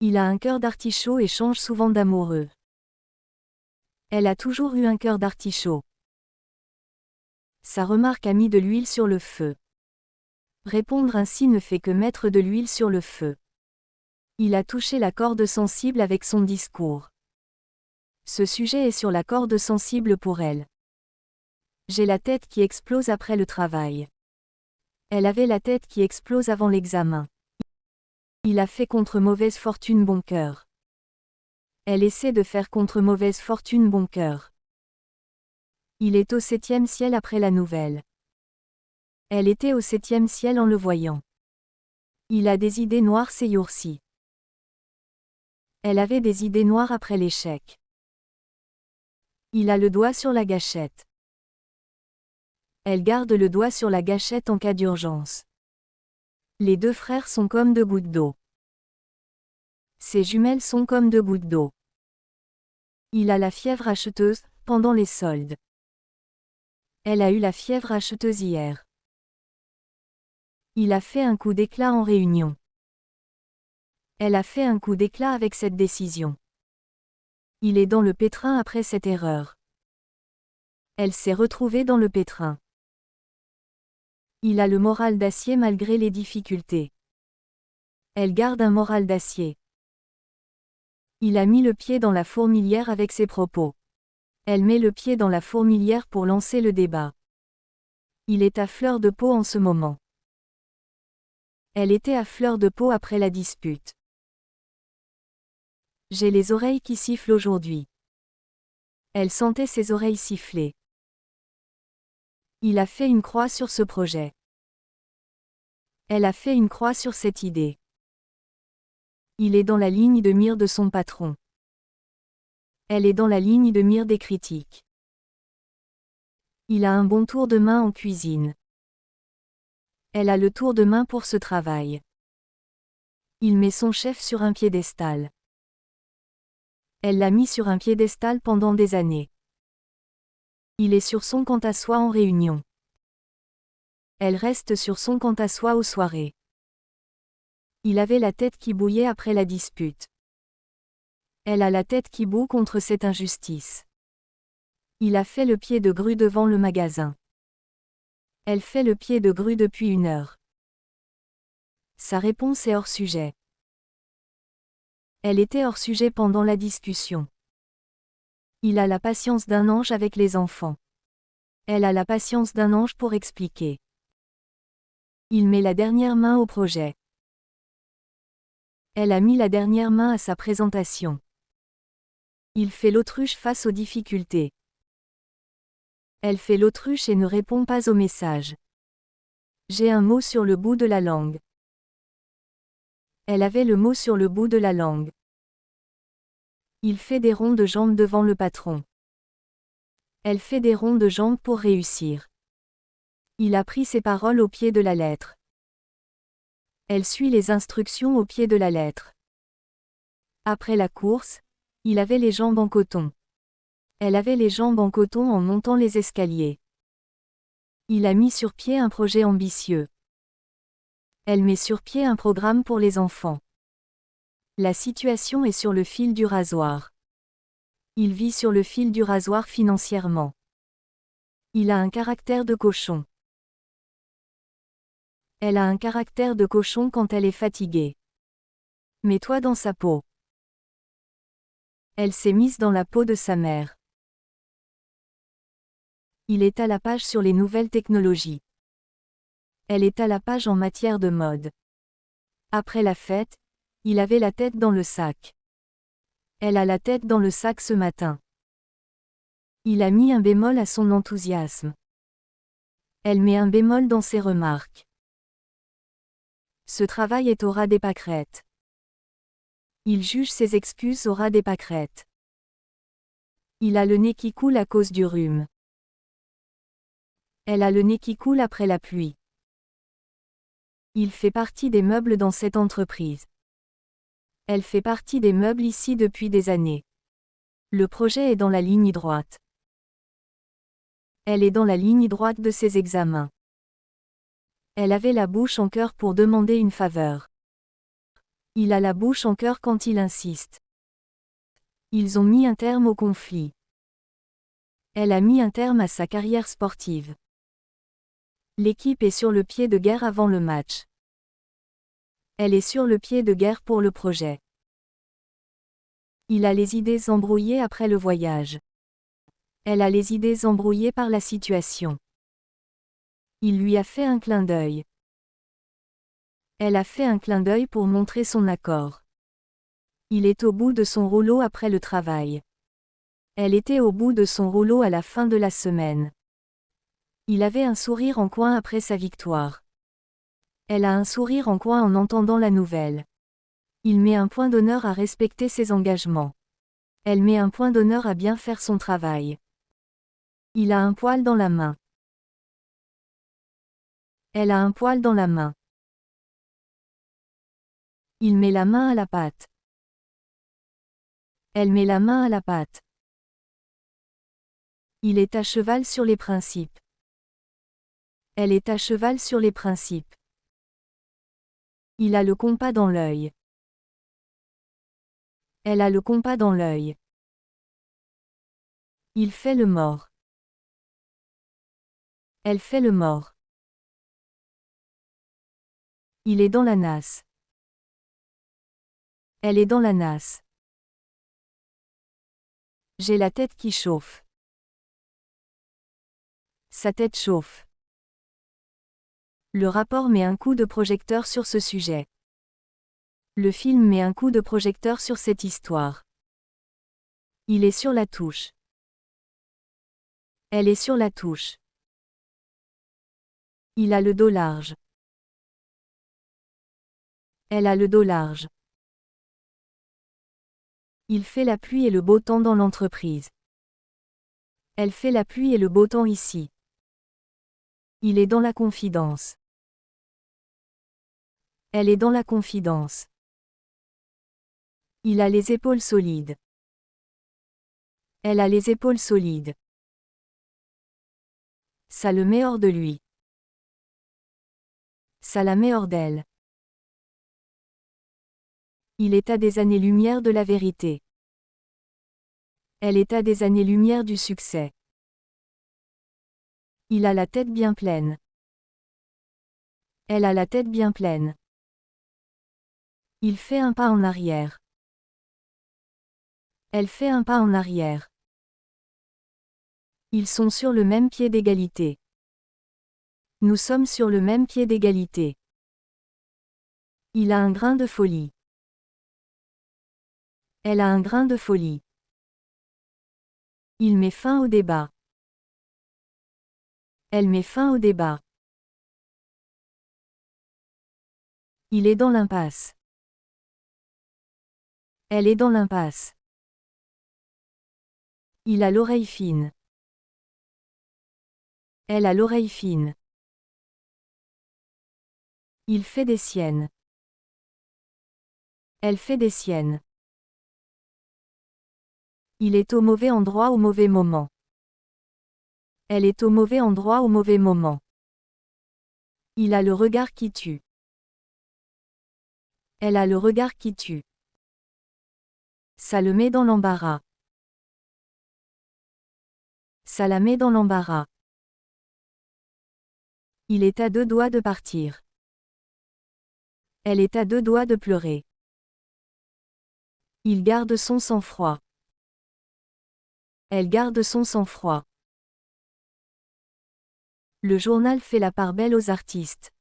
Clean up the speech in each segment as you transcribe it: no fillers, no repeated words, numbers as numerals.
Il a un cœur d'artichaut et change souvent d'amoureux. Elle a toujours eu un cœur d'artichaut. Sa remarque a mis de l'huile sur le feu. Répondre ainsi ne fait que mettre de l'huile sur le feu. Il a touché la corde sensible avec son discours. Ce sujet est sur la corde sensible pour elle. J'ai la tête qui explose après le travail. Elle avait la tête qui explose avant l'examen. Il a fait contre mauvaise fortune bon cœur. Elle essaie de faire contre mauvaise fortune bon cœur. Il est au 7e ciel après la nouvelle. Elle était au 7e ciel en le voyant. Il a des idées noires ces jours-ci. Elle avait des idées noires après l'échec. Il a le doigt sur la gâchette. Elle garde le doigt sur la gâchette en cas d'urgence. Les deux frères sont comme deux gouttes d'eau. Ses jumelles sont comme deux gouttes d'eau. Il a la fièvre acheteuse, pendant les soldes. Elle a eu la fièvre acheteuse hier. Il a fait un coup d'éclat en réunion. Elle a fait un coup d'éclat avec cette décision. Il est dans le pétrin après cette erreur. Elle s'est retrouvée dans le pétrin. Il a le moral d'acier malgré les difficultés. Elle garde un moral d'acier. Il a mis le pied dans la fourmilière avec ses propos. Elle met le pied dans la fourmilière pour lancer le débat. Il est à fleur de peau en ce moment. Elle était à fleur de peau après la dispute. J'ai les oreilles qui sifflent aujourd'hui. Elle sentait ses oreilles siffler. Il a fait une croix sur ce projet. Elle a fait une croix sur cette idée. Il est dans la ligne de mire de son patron. Elle est dans la ligne de mire des critiques. Il a un bon tour de main en cuisine. Elle a le tour de main pour ce travail. Il met son chef sur un piédestal. Elle l'a mis sur un piédestal pendant des années. Il est sur son quant à soi en réunion. Elle reste sur son quant à soi aux soirées. Il avait la tête qui bouillait après la dispute. Elle a la tête qui bout contre cette injustice. Il a fait le pied de grue devant le magasin. Elle fait le pied de grue depuis 1 heure. Sa réponse est hors sujet. Elle était hors sujet pendant la discussion. Il a la patience d'un ange avec les enfants. Elle a la patience d'un ange pour expliquer. Il met la dernière main au projet. Elle a mis la dernière main à sa présentation. Il fait l'autruche face aux difficultés. Elle fait l'autruche et ne répond pas au message. J'ai un mot sur le bout de la langue. Elle avait le mot sur le bout de la langue. Il fait des ronds de jambes devant le patron. Elle fait des ronds de jambes pour réussir. Il a pris ses paroles au pied de la lettre. Elle suit les instructions au pied de la lettre. Après la course, il avait les jambes en coton. Elle avait les jambes en coton en montant les escaliers. Il a mis sur pied un projet ambitieux. Elle met sur pied un programme pour les enfants. La situation est sur le fil du rasoir. Il vit sur le fil du rasoir financièrement. Il a un caractère de cochon. Elle a un caractère de cochon quand elle est fatiguée. Mets-toi dans sa peau. Elle s'est mise dans la peau de sa mère. Il est à la page sur les nouvelles technologies. Elle est à la page en matière de mode. Après la fête, il avait la tête dans le sac. Elle a la tête dans le sac ce matin. Il a mis un bémol à son enthousiasme. Elle met un bémol dans ses remarques. Ce travail est au ras des pâquerettes. Il juge ses excuses au ras des pâquerettes. Il a le nez qui coule à cause du rhume. Elle a le nez qui coule après la pluie. Il fait partie des meubles dans cette entreprise. Elle fait partie des meubles ici depuis des années. Le projet est dans la ligne droite. Elle est dans la ligne droite de ses examens. Elle avait la bouche en cœur pour demander une faveur. Il a la bouche en cœur quand il insiste. Ils ont mis un terme au conflit. Elle a mis un terme à sa carrière sportive. L'équipe est sur le pied de guerre avant le match. Elle est sur le pied de guerre pour le projet. Il a les idées embrouillées après le voyage. Elle a les idées embrouillées par la situation. Il lui a fait un clin d'œil. Elle a fait un clin d'œil pour montrer son accord. Il est au bout de son rouleau après le travail. Elle était au bout de son rouleau à la fin de la semaine. Il avait un sourire en coin après sa victoire. Elle a un sourire en coin en entendant la nouvelle. Il met un point d'honneur à respecter ses engagements. Elle met un point d'honneur à bien faire son travail. Il a un poil dans la main. Elle a un poil dans la main. Il met la main à la pâte. Elle met la main à la pâte. Il est à cheval sur les principes. Elle est à cheval sur les principes. Il a le compas dans l'œil. Elle a le compas dans l'œil. Il fait le mort. Elle fait le mort. Il est dans la nasse. Elle est dans la nasse. J'ai la tête qui chauffe. Sa tête chauffe. Le rapport met un coup de projecteur sur ce sujet. Le film met un coup de projecteur sur cette histoire. Il est sur la touche. Elle est sur la touche. Il a le dos large. Elle a le dos large. Il fait la pluie et le beau temps dans l'entreprise. Elle fait la pluie et le beau temps ici. Il est dans la confidence. Elle est dans la confidence. Il a les épaules solides. Elle a les épaules solides. Ça le met hors de lui. Ça la met hors d'elle. Il est à des années-lumière de la vérité. Elle est à des années-lumière du succès. Il a la tête bien pleine. Elle a la tête bien pleine. Il fait un pas en arrière. Elle fait un pas en arrière. Ils sont sur le même pied d'égalité. Nous sommes sur le même pied d'égalité. Il a un grain de folie. Elle a un grain de folie. Il met fin au débat. Elle met fin au débat. Il est dans l'impasse. Elle est dans l'impasse. Il a l'oreille fine. Elle a l'oreille fine. Il fait des siennes. Elle fait des siennes. Il est au mauvais endroit au mauvais moment. Elle est au mauvais endroit au mauvais moment. Il a le regard qui tue. Elle a le regard qui tue. Ça le met dans l'embarras. Ça la met dans l'embarras. Il est à deux doigts de partir. Elle est à deux doigts de pleurer. Il garde son sang-froid. Elle garde son sang-froid. Le journal fait la part belle aux artistes.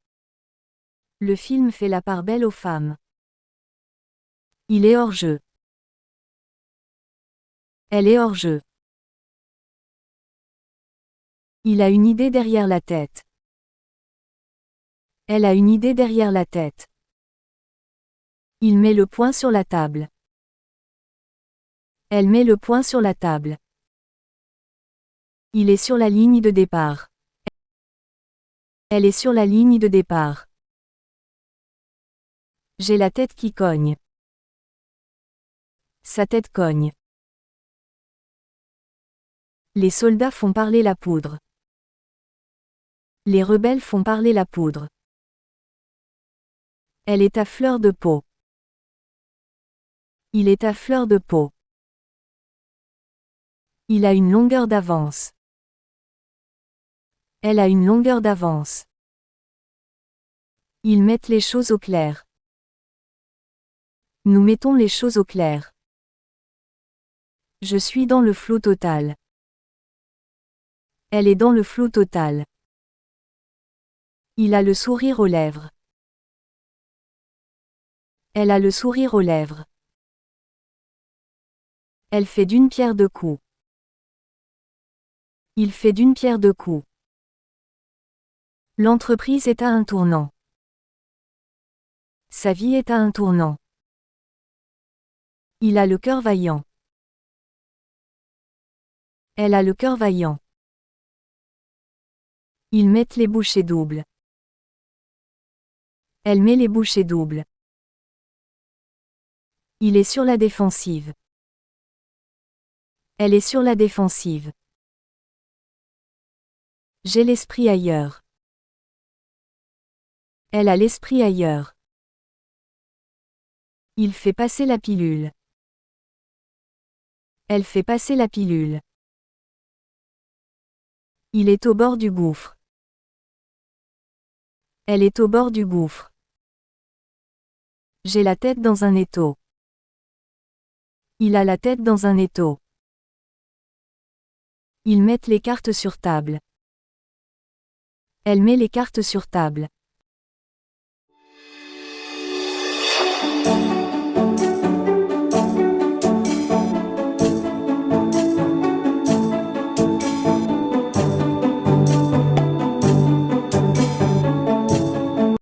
Le film fait la part belle aux femmes. Il est hors jeu. Elle est hors jeu. Il a une idée derrière la tête. Elle a une idée derrière la tête. Il met le poing sur la table. Elle met le poing sur la table. Il est sur la ligne de départ. Elle est sur la ligne de départ. J'ai la tête qui cogne. Sa tête cogne. Les soldats font parler la poudre. Les rebelles font parler la poudre. Elle est à fleur de peau. Il est à fleur de peau. Il a une longueur d'avance. Elle a une longueur d'avance. Ils mettent les choses au clair. Nous mettons les choses au clair. Je suis dans le flou total. Elle est dans le flou total. Il a le sourire aux lèvres. Elle a le sourire aux lèvres. Elle fait d'une pierre deux coups. Il fait d'une pierre deux coups. L'entreprise est à un tournant. Sa vie est à un tournant. Il a le cœur vaillant. Elle a le cœur vaillant. Ils mettent les bouchées doubles. Elle met les bouchées doubles. Il est sur la défensive. Elle est sur la défensive. J'ai l'esprit ailleurs. Elle a l'esprit ailleurs. Il fait passer la pilule. Elle fait passer la pilule. Il est au bord du gouffre. Elle est au bord du gouffre. J'ai la tête dans un étau. Il a la tête dans un étau. Ils mettent les cartes sur table. Elle met les cartes sur table.